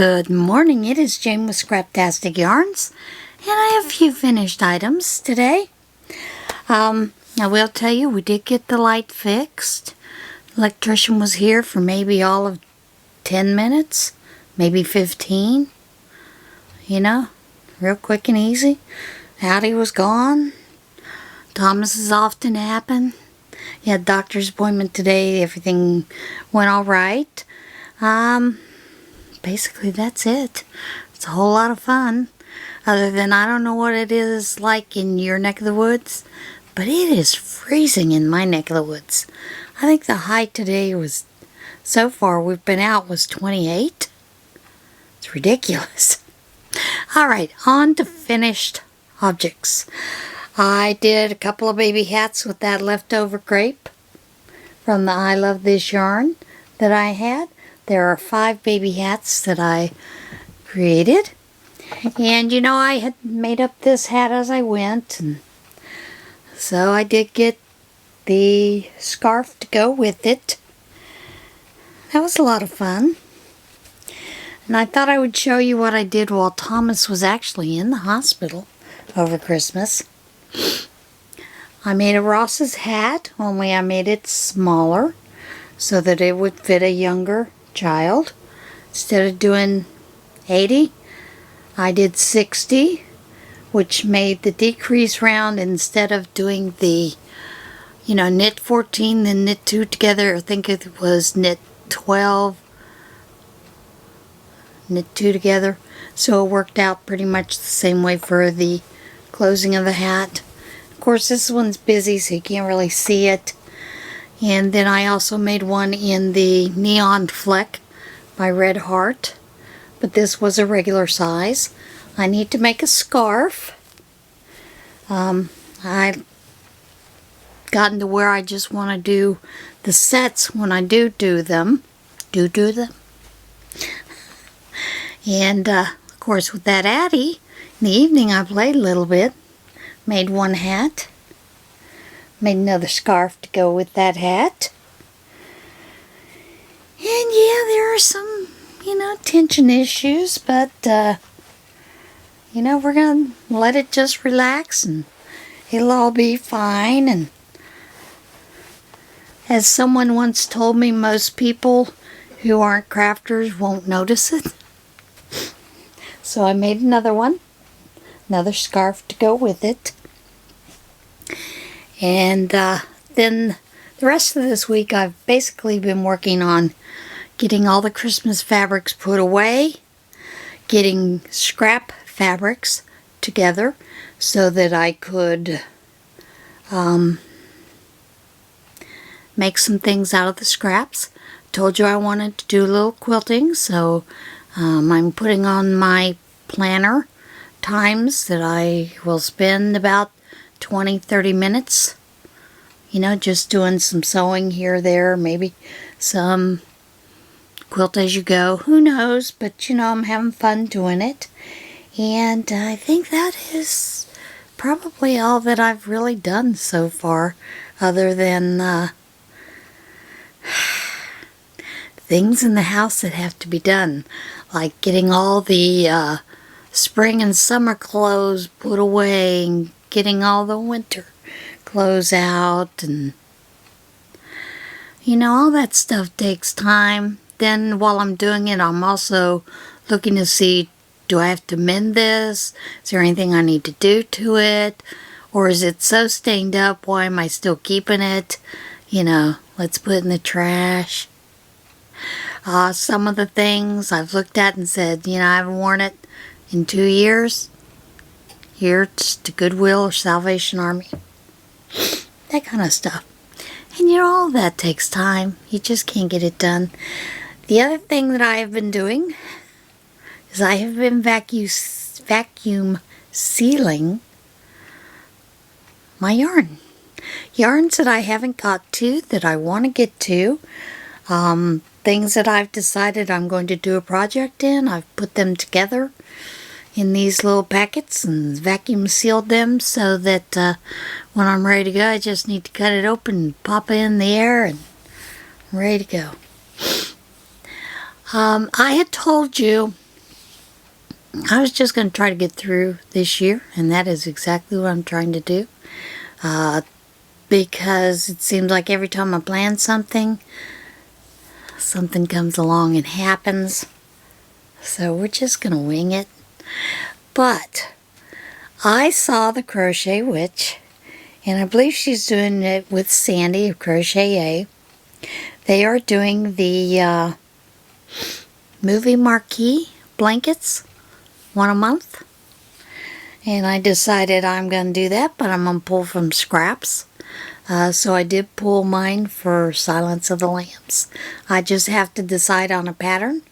Good morning, it is Jane with Scraptastic Yarns, and I have a few finished items today. I will tell you, we did get the light fixed. The electrician was here for maybe all of 10 minutes, maybe 15. You know, real quick and easy. Addie was gone. Thomas is off to napping. He had a doctor's appointment today. Everything went all right. Basically that's it. It's a whole lot of fun. Other than I don't know what it is like in your neck of the woods, but it is freezing in my neck of the woods. I think the high today was, so far we've been out, was 28. It's ridiculous. Alright, on to finished objects. I did a couple of baby hats with that leftover crepe from the I Love This yarn that I had. There are 5 baby hats that I created. And you know, I had made up this hat as I went. And so I did get the scarf to go with it. That was a lot of fun. And I thought I would show you what I did while Thomas was actually in the hospital over Christmas. I made a Ross's hat, only I made it smaller so that it would fit a younger child. Instead of doing 80, I did 60, which made the decrease round. Instead of doing the, you know, knit 14 then knit 2 together, I think it was knit 12, knit 2 together. So it worked out pretty much the same way for the closing of the hat. Of course, this one's busy, so you can't really see it. And then I also made one in the Neon Fleck by Red Heart, but this was a regular size. I need to make a scarf. I've gotten to where I just want to do the sets when I do them. And of course, with that Addie, in the evening I played a little bit. Made one hat. Made another scarf to go with that hat. And yeah, there are some, you know, tension issues, but, you know, we're going to let it just relax and it'll all be fine. And as someone once told me, most people who aren't crafters won't notice it. So I made another one. Another scarf to go with it. And then the rest of this week I've basically been working on getting all the Christmas fabrics put away, getting scrap fabrics together so that I could make some things out of the scraps. Told you I wanted to do a little quilting, so I'm putting on my planner times that I will spend about 20-30 minutes, you know, just doing some sewing here, there, maybe some quilt as you go, who knows, but you know, I'm having fun doing it. And I think that is probably all that I've really done so far, other than things in the house that have to be done, like getting all the spring and summer clothes put away and getting all the winter clothes out, and you know, all that stuff takes time. Then while I'm doing it, I'm also looking to see, do I have to mend this? Is there anything I need to do to it? Or is it so stained up, why am I still keeping it? You know, let's put it in the trash. Some of the things I've looked at and said, you know, I haven't worn it in 2 years. Here to Goodwill or Salvation Army. That kind of stuff. And you know, all that takes time. You just can't get it done. The other thing that I have been doing is I have been vacuum sealing my yarn. Yarns that I haven't got to, that I want to get to. Things that I've decided I'm going to do a project in. I've put them together in these little packets and vacuum sealed them so that when I'm ready to go, I just need to cut it open, pop it in the air, and I'm ready to go. I had told you I was just going to try to get through this year, and that is exactly what I'm trying to do. Because it seems like every time I plan something, something comes along and happens. So we're just going to wing it. But I saw the Crochet Witch, and I believe she's doing it with Sandy of CrochetEh. They are doing the movie Marquee blankets, one a month. And I decided I'm going to do that, but I'm going to pull from scraps. So I did pull mine for Silence of the Lambs. I just have to decide on a pattern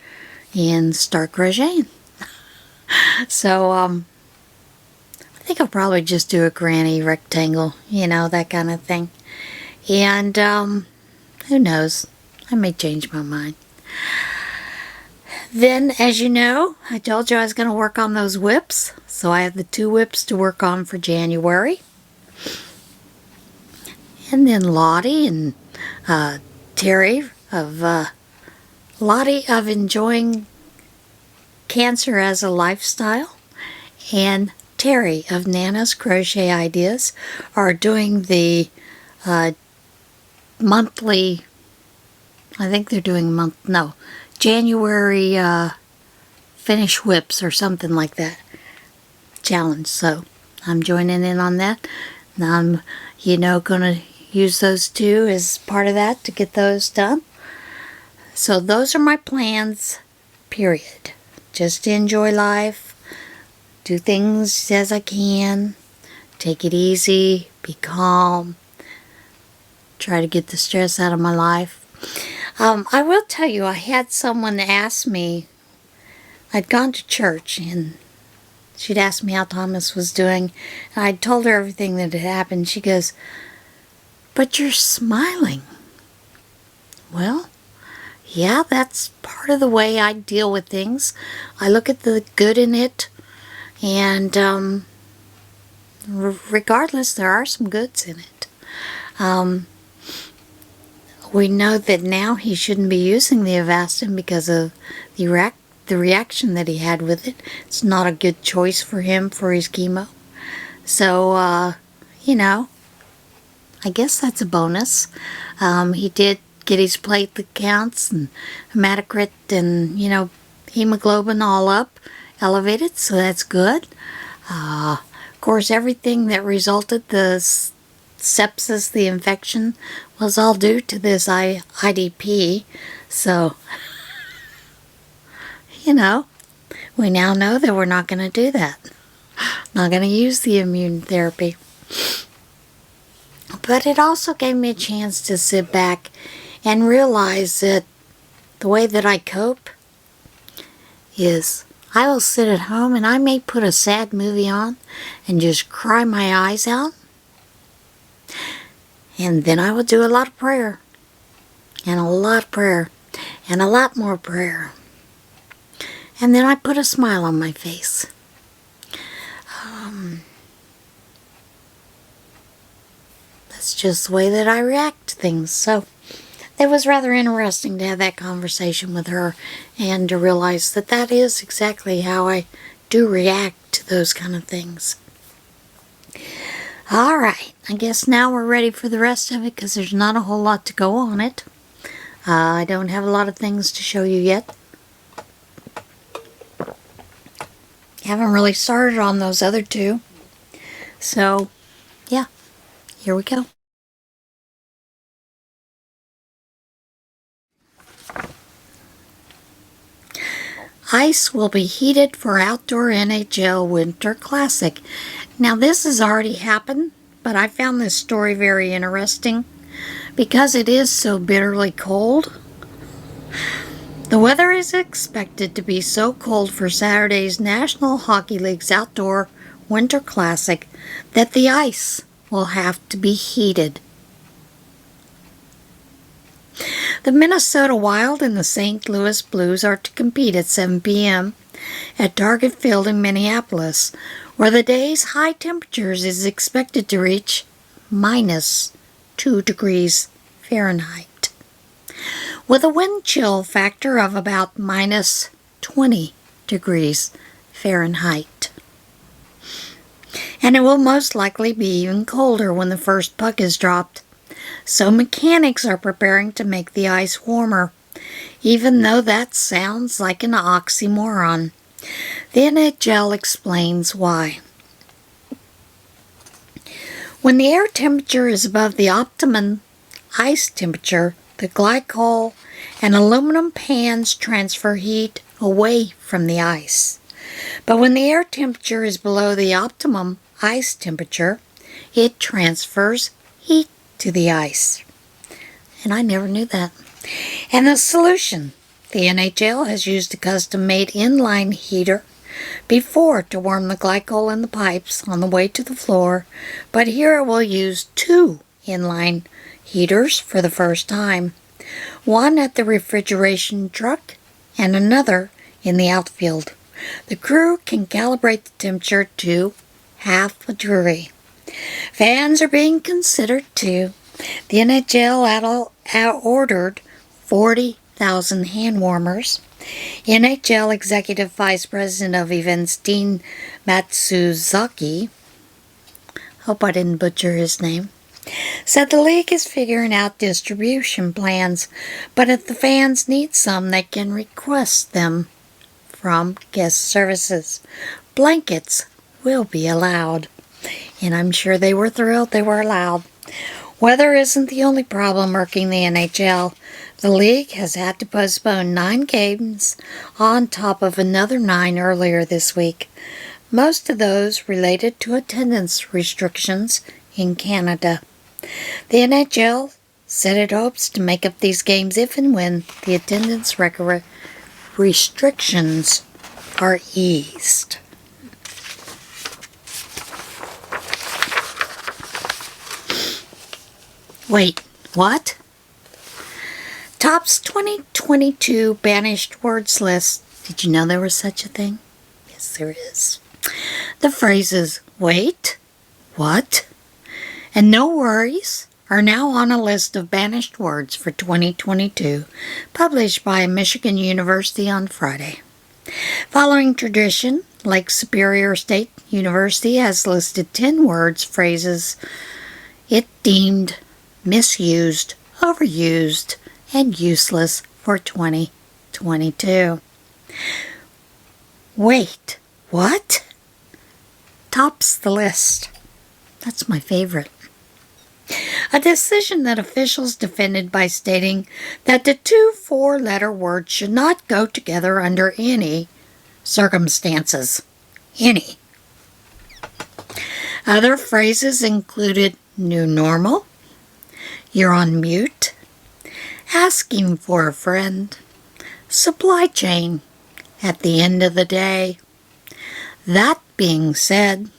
and start crocheting. So I think I'll probably just do a granny rectangle, you know, that kind of thing. And who knows, I may change my mind. Then, as you know, I told you I was going to work on those whips. So I have the 2 whips to work on for January. And then Lottie and Teri of Lottie of Enjoying Cancer as a Lifestyle, and Teri of Nana's Crochet Ideas are doing the monthly, I think they're doing January finish whips or something like that challenge. So I'm joining in on that. And I'm, going to use those 2 as part of that to get those done. So those are my plans, period. Just to enjoy life, do things as I can, take it easy, be calm, try to get the stress out of my life. I will tell you, I had someone ask me, I'd gone to church and she'd asked me how Thomas was doing, and I'd told her everything that had happened. She goes, "But you're smiling." Well, yeah, that's part of the way I deal with things. I look at the good in it, and regardless, there are some goods in it. We know that now he shouldn't be using the Avastin because of the reaction that he had with it. It's not a good choice for him for his chemo. So, I guess that's a bonus. He did get his platelet counts and hematocrit and, hemoglobin all up, elevated, so that's good. Of course, everything that resulted, the sepsis, the infection, was all due to this IDP. So, we now know that we're not going to do that. Not going to use the immune therapy. But it also gave me a chance to sit back and realize that the way that I cope is I will sit at home and I may put a sad movie on and just cry my eyes out. And then I will do a lot of prayer. And a lot of prayer. And a lot more prayer. And then I put a smile on my face. That's just the way that I react to things. So it was rather interesting to have that conversation with her and to realize that that is exactly how I do react to those kind of things. Alright, I guess now we're ready for the rest of it because there's not a whole lot to go on it. I don't have a lot of things to show you yet. Haven't really started on those other 2. So, yeah, here we go. Ice will be heated for outdoor NHL Winter Classic. Now this has already happened, but I found this story very interesting because it is so bitterly cold. The weather is expected to be so cold for Saturday's National Hockey League's Outdoor Winter Classic that the ice will have to be heated. The Minnesota Wild and the St. Louis Blues are to compete at 7 p.m. at Target Field in Minneapolis, where the day's high temperatures is expected to reach -2 degrees Fahrenheit, with a wind chill factor of about -20 degrees Fahrenheit. And it will most likely be even colder when the first puck is dropped. So mechanics are preparing to make the ice warmer, even though that sounds like an oxymoron. The NHL explains why. When the air temperature is above the optimum ice temperature, the glycol and aluminum pans transfer heat away from the ice. But when the air temperature is below the optimum ice temperature, it transfers heat to the ice. And I never knew that. And the solution. The NHL has used a custom-made inline heater before to warm the glycol in the pipes on the way to the floor, but here it will use 2 inline heaters for the first time. One at the refrigeration truck and another in the outfield. The crew can calibrate the temperature to half a degree. Fans are being considered too. The NHL ordered 40,000 hand warmers. NHL Executive Vice President of Events Dean Matsuzaki, hope I didn't butcher his name, said the league is figuring out distribution plans, but if the fans need some, they can request them from guest services. Blankets will be allowed. And I'm sure they were thrilled they were allowed. Weather isn't the only problem irking the NHL. The league has had to postpone 9 games on top of another 9 earlier this week. Most of those related to attendance restrictions in Canada. The NHL said it hopes to make up these games if and when the attendance restrictions are eased. Wait, what? Top's 2022 Banished Words List. Did you know there was such a thing? Yes, there is. The phrases, wait, what, and no worries are now on a list of banished words for 2022, published by Michigan University on Friday. Following tradition, Lake Superior State University has listed 10 words, phrases it deemed misused, overused, and useless for 2022. Wait, what? Tops the list. That's my favorite. A decision that officials defended by stating that the 2 4-letter words should not go together under any circumstances. Any. Other phrases included new normal, you're on mute, asking for a friend, supply chain, at the end of the day. That being said,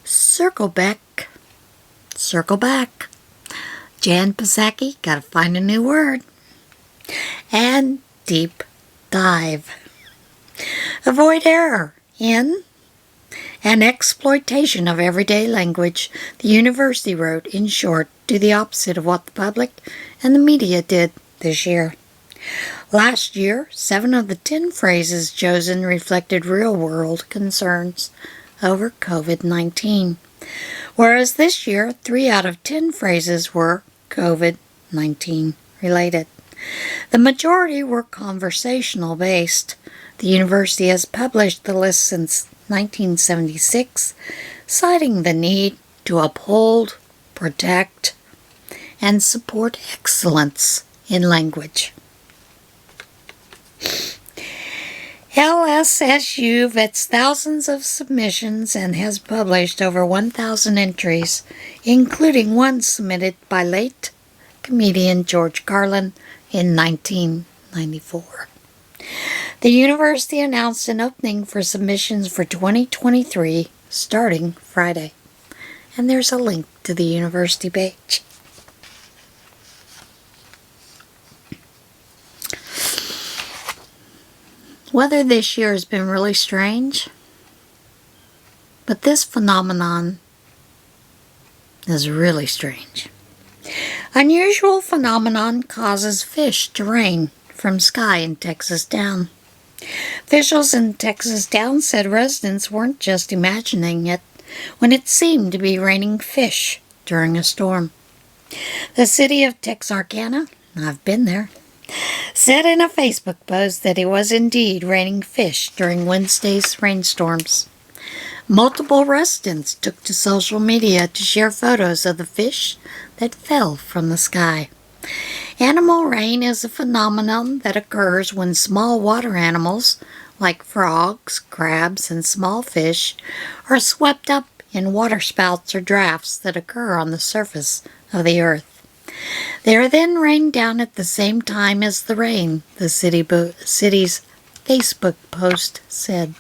circle back. Jan Psaki, gotta find a new word. And deep dive. Avoid error in an exploitation of everyday language. The university wrote, in short, do the opposite of what the public and the media did this year. Last year, 7 of the 10 phrases chosen reflected real-world concerns over COVID-19, whereas this year, 3 out of 10 phrases were COVID-19 related. The majority were conversational-based. The university has published the list since 1976, citing the need to uphold, protect, and support excellence in language. LSSU vets thousands of submissions and has published over 1,000 entries, including one submitted by late comedian George Carlin in 1994. The university announced an opening for submissions for 2023 starting Friday. And there's a link to the university page. Weather this year has been really strange, but this phenomenon is really strange. Unusual phenomenon causes fish to rain from sky in Texas down. Officials in Texas Downs said residents weren't just imagining it when it seemed to be raining fish during a storm. The city of Texarkana, I've been there, said in a Facebook post that it was indeed raining fish during Wednesday's rainstorms. Multiple residents took to social media to share photos of the fish that fell from the sky. Animal rain is a phenomenon that occurs when small water animals, like frogs, crabs, and small fish, are swept up in waterspouts or drafts that occur on the surface of the earth. They are then rained down at the same time as the rain, the city's Facebook post said.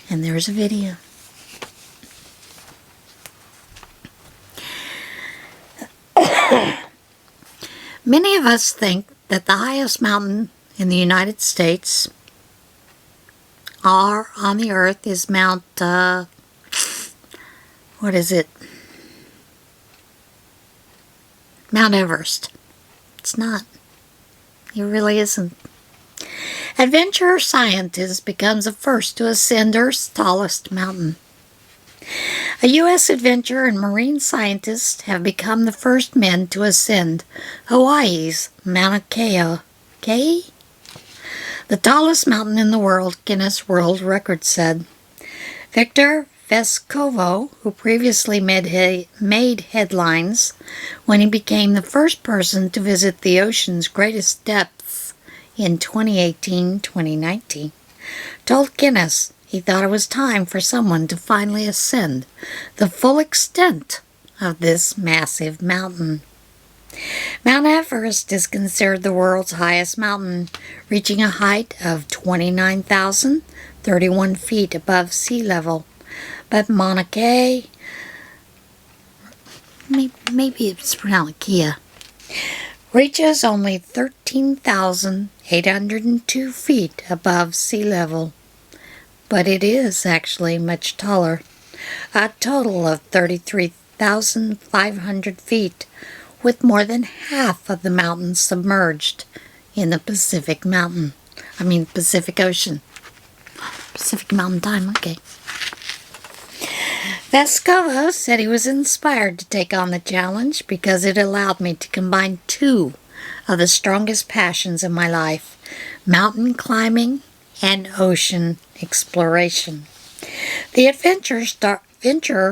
And there's a video. Many of us think that the highest mountain in the United States or on the earth is Mount, what is it? Mount Everest. It's not. It really isn't. Adventurer scientist becomes the first to ascend Earth's tallest mountain. A U.S. adventurer and marine scientist have become the first men to ascend Hawaii's Mauna Kea, the tallest mountain in the world, Guinness World Record said. Victor Vescovo, who previously made headlines when he became the first person to visit the ocean's greatest depths in 2018-2019, told Guinness he thought it was time for someone to finally ascend the full extent of this massive mountain. Mount Everest is considered the world's highest mountain, reaching a height of 29,031 feet above sea level. But Mauna Kea, maybe it's pronounced Kia, reaches only 13,802 feet above sea level. But it is actually much taller, a total of 33,500 feet, with more than half of the mountain submerged in the Pacific Ocean. Pacific Mountain Time, okay. Vescovo said he was inspired to take on the challenge because it allowed me to combine two of the strongest passions in my life, mountain climbing and ocean exploration. The adventurer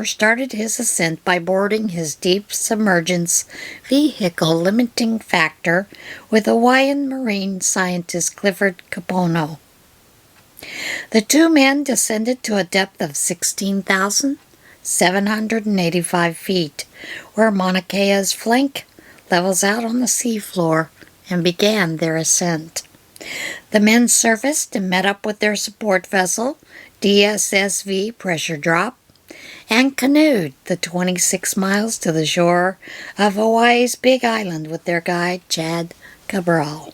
started his ascent by boarding his deep submergence vehicle limiting factor with Hawaiian marine scientist Clifford Kapono. The two men descended to a depth of 16,785 feet, where Mauna Kea's flank levels out on the seafloor, and began their ascent. The men surfaced and met up with their support vessel, DSSV Pressure Drop, and canoed the 26 miles to the shore of Hawaii's Big Island with their guide, Chad Cabral.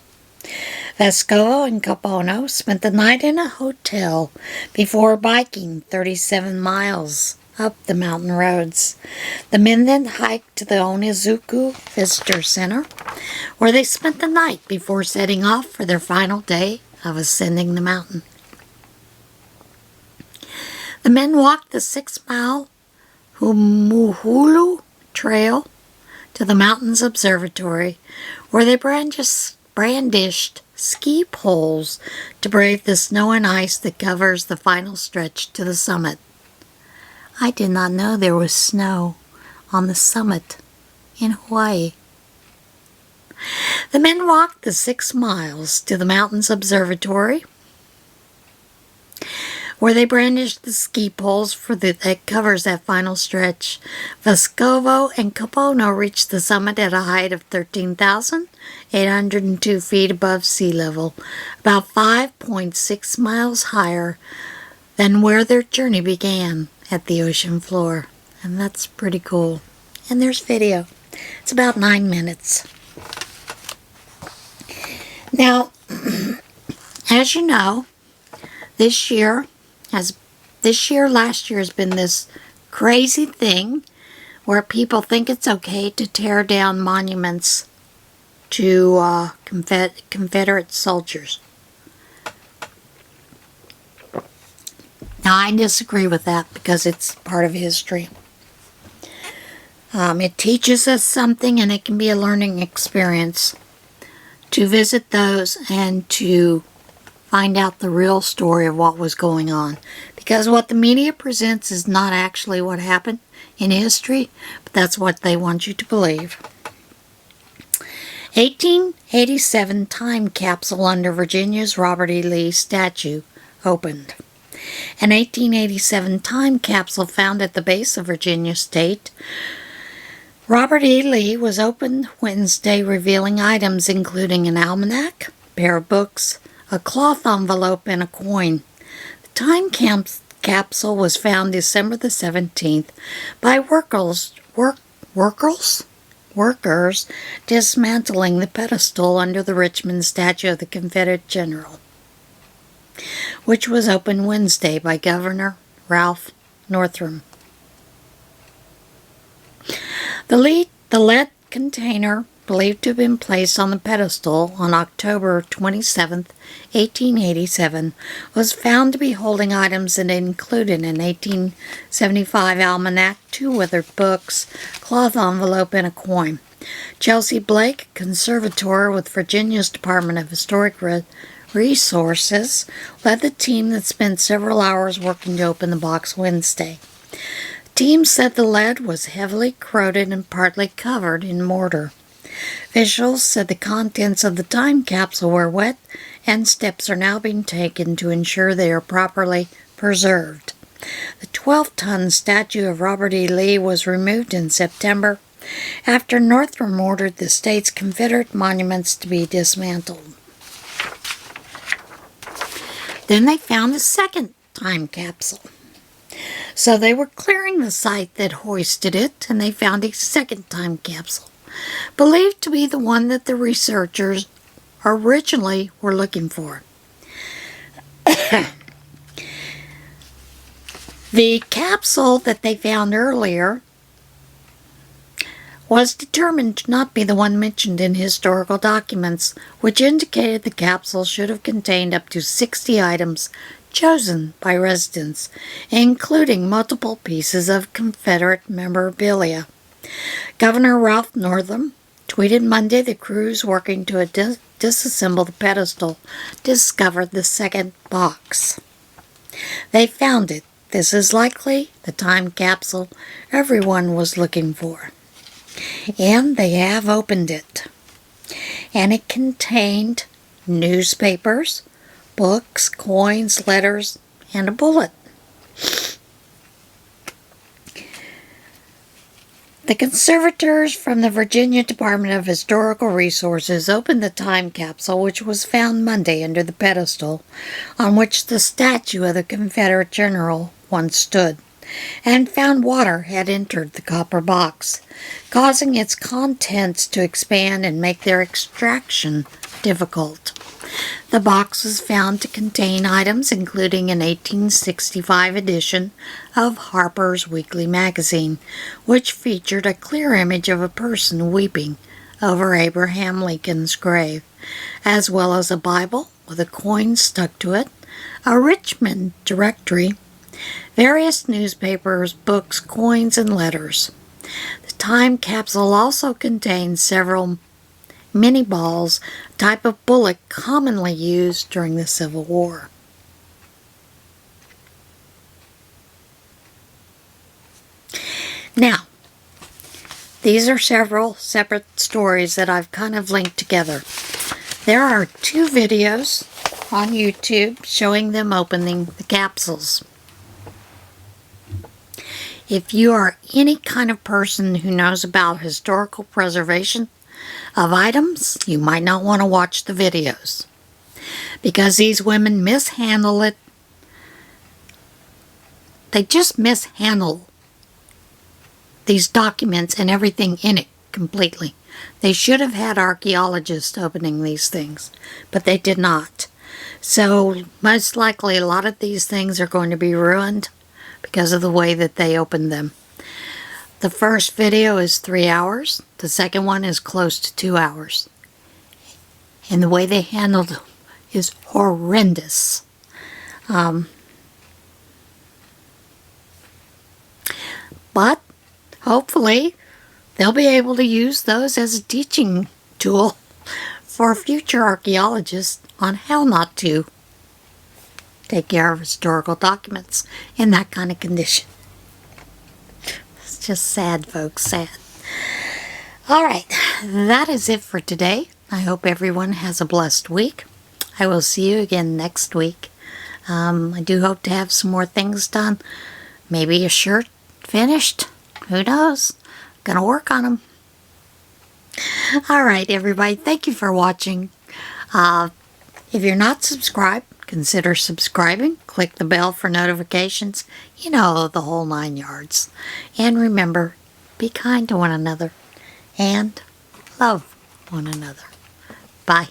Vescovo and Kapono spent the night in a hotel before biking 37 miles up the mountain roads. The men then hiked to the Onizuku Visitor Center, where they spent the night before setting off for their final day of ascending the mountain. The men walked the 6-mile Humuhulu Trail to the mountain's observatory, where they brandished ski poles to brave the snow and ice that covers the final stretch to the summit. I did not know there was snow on the summit in Hawaii. The men walked the 6 miles to the mountain's observatory, where they brandished the ski poles that covers that final stretch. Vescovo and Kapono reached the summit at a height of 13,802 feet above sea level, about 5.6 miles higher than where their journey began at the ocean floor. And that's pretty cool. And there's video. It's about 9 minutes. Now, as you know, last year has been this crazy thing where people think it's okay to tear down monuments to Confederate soldiers. Now, I disagree with that because it's part of history. It teaches us something, and it can be a learning experience to visit those and to find out the real story of what was going on. Because what the media presents is not actually what happened in history, but that's what they want you to believe. 1887 time capsule under Virginia's Robert E. Lee statue opened. An 1887 time capsule found at the base of Virginia State Robert E. Lee was opened Wednesday, revealing items including an almanac, a pair of books, a cloth envelope, and a coin. The time capsule was found December the 17th by workers dismantling the pedestal under the Richmond statue of the Confederate general, which was opened Wednesday by Governor Ralph Northam. The lead container, believed to have been placed on the pedestal on October 27, 1887, was found to be holding items that included an 1875 almanac, 2 withered books, cloth envelope, and a coin. Chelsea Blake, conservator with Virginia's Department of Historic Resources, led the team that spent several hours working to open the box Wednesday. The team said the lead was heavily corroded and partly covered in mortar. Officials said the contents of the time capsule were wet, and steps are now being taken to ensure they are properly preserved. The 12-ton statue of Robert E. Lee was removed in September after Northam ordered the state's Confederate monuments to be dismantled. Then they found a second time capsule. So they were clearing the site that hoisted it, and they found a second time capsule, believed to be the one that the researchers originally were looking for. The capsule that they found earlier was determined to not be the one mentioned in historical documents, which indicated the capsule should have contained up to 60 items chosen by residents, including multiple pieces of Confederate memorabilia. Governor Ralph Northam tweeted Monday the crews working to disassemble the pedestal discovered the second box. They found it. This is likely the time capsule everyone was looking for. And they have opened it. And it contained newspapers, books, coins, letters, and a bullet. The Conservators from the Virginia Department of Historical Resources opened the time capsule, which was found Monday under the pedestal on which the statue of the Confederate general once stood, and found water had entered the copper box, causing its contents to expand and make their extraction difficult. The box was found to contain items including an 1865 edition of Harper's Weekly magazine, which featured a clear image of a person weeping over Abraham Lincoln's grave, as well as a Bible with a coin stuck to it, a Richmond directory, various newspapers, books, coins, and letters. The time capsule also contains several mini balls, a type of bullet commonly used during the Civil War. Now, these are several separate stories that I've kind of linked together. There are 2 videos on YouTube showing them opening the capsules. If you are any kind of person who knows about historical preservation of items, you might not want to watch the videos, because these women mishandle it. They just mishandle these documents and everything in it completely. They should have had archaeologists opening these things, but they did not. So most likely a lot of these things are going to be ruined because of the way that they opened them. The first video is 3 hours. The second one is close to 2 hours. And the way they handled it is horrendous. But hopefully they'll be able to use those as a teaching tool for future archaeologists on how not to take care of historical documents in that kind of condition. It's just sad, folks, sad. Alright, that is it for today. I hope everyone has a blessed week. I will see you again next week. I do hope to have some more things done. Maybe a shirt finished. Who knows? Gonna work on them. Alright, everybody. Thank you for watching. If you're not subscribed, consider subscribing. Click the bell for notifications. You know, the whole 9 yards. And remember, be kind to one another and love one another. Bye.